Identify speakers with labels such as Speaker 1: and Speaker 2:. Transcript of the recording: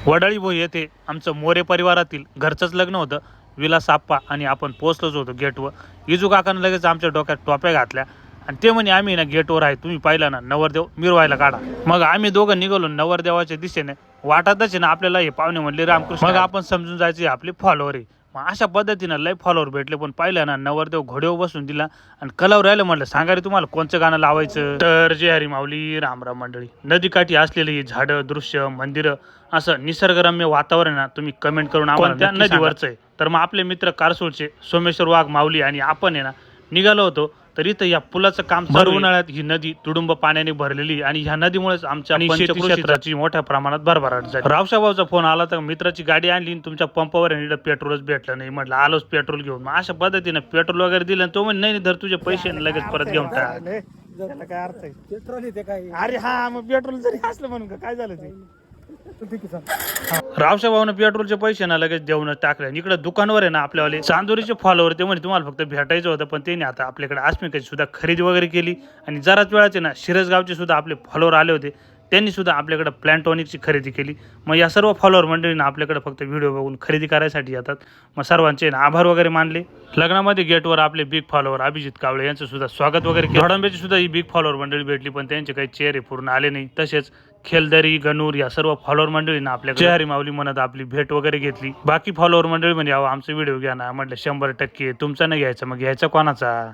Speaker 1: वडाळी भोई येथे आमचं मोरे परिवारातील घरचंच लग्न होतं. विलास आप्पा आणि आपण पोहोचलोच होतो गेटवर. इजू काकानं लगेच आमच्या डोक्यात टोप्या घातल्या आणि ते म्हणे आम्ही ना गेटवर आहे, तुम्ही पाहिला ना नवरदेव मिरवायला काढा. मग आम्ही दोघं निघालो नवरदेवाच्या दिशेने. वाटातच आहे ना आपल्याला हे पाहुणे म्हणले रामकृष्ण, मग आपण समजून जायचे आपले फॉलोअर आहे. मग अशा पद्धतीनं लय फॉलोअर भेटले. पण पाहिलं ना नवरदेव घोड्यावर बसून दिला आणि कलावर राहिलं. म्हटलं सांगा रे तुम्हाला कोणचं गाणं लावायचं. तर जय हरी माऊली रामराम मंडळी. नदीकाठी असलेली झाडं, दृश्य, मंदिरं, असं निसर्गरम्य वातावरण ना तुम्ही कमेंट करून आम्हाला त्या नदीवरचं आहे. तर मग आपले मित्र कारसूळचे सोमेश्वर वाघ माऊली आणि आपण आहे ना निघालो होतो. तर इथं या पुलाचं काम भर उन्हाळ्यात ही नदी तुडुंब पाण्याने भरलेली आणि ह्या नदीमुळेच आमच्या शेती क्षेत्राची मोठ्या प्रमाणात भरभराट झाली. रावसाभाऊचा फोन आला तर मित्राची गाडी आणली, तुमच्या पंपावर पेट्रोलच भेटलं नाही. म्हटलं आलोच पेट्रोल घेऊन. मग अशा पद्धतीने पेट्रोल वगैरे दिलं. तो म्हणजे नाही धर तुझे पैसे लगेच परत घेऊन टाक.
Speaker 2: काय अर्थ आहे पेट्रोल ते काय?
Speaker 1: अरे हा मग पेट्रोल जरी असलं म्हणून का काय झालं ते. रावसाभाऊने पेट्रोलचे पैसे ना लगेच देऊनच टाकले. इकडे दुकानवर आहे ना आपल्यावाले चांदोरीचे फॉलोवर ते म्हणे तुम्हाला फक्त भेटायचं होतं, पण त्यांनी आता आपल्याकडे अस्मिकाची सुद्धा खरेदी वगैरे केली. आणि जराच वेळाचे ना शिरसगावचे सुद्धा आपले फॉलोवर आले होते, त्यांनी सुद्धा आपल्याकडे प्लॅन्टॉनिकची खरेदी केली. मग या सर्व फॉलोअर मंडळींना आपल्याकडे फक्त व्हिडिओ बघून खरेदी करायसाठी येतात. मग सर्वांचे आभार वगैरे मानले. लग्नामध्ये गेटवर आपले बिग फॉलोअर अभिजित कावळे यांचं सुद्धा स्वागत वगैरे केलं. घोडांब्याची सुद्धा ही बिग फॉलोअर मंडळी भेटली, पण त्यांचे काही चेहरे पूर्ण आले नाही. तसेच खेलदरी, गणूर या सर्व फॉलोअर मंडळींना आपल्याकडे हरी माऊली म्हणत आपली भेट वगैरे घेतली. बाकी फॉलोअर मंडळी म्हणजे आमचा व्हिडिओ घ्या ना. म्हटलं 100% तुमचा नाही घ्यायचा, मग घ्यायचा कोणाचा.